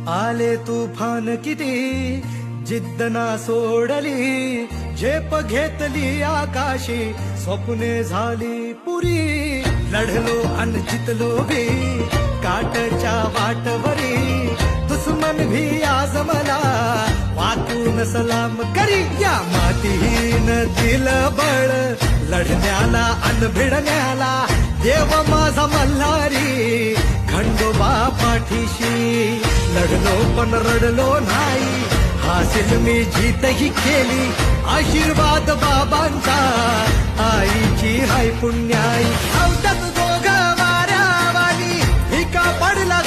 आले तुफान किती जिद्द ना सोडली, झेप घेतली आकाशी, स्वप्ने झाली पुरी. लढलो अन जितलो बी काटच्या वाटवरी, दुश्मन भी आज मला वाकून सलाम करी. या मातीहीन दिलं बळ लढण्याला अन भिडण्याला, देव माझा मल्हारी खंडोबा पाठीशी. लढलो पण रडलो नाही, हासिल मी जीतही केली, आशीर्वाद बाबांचा आईची हाय पुण्याई. अवतात दोघ वाऱ्यावानी फिका पडला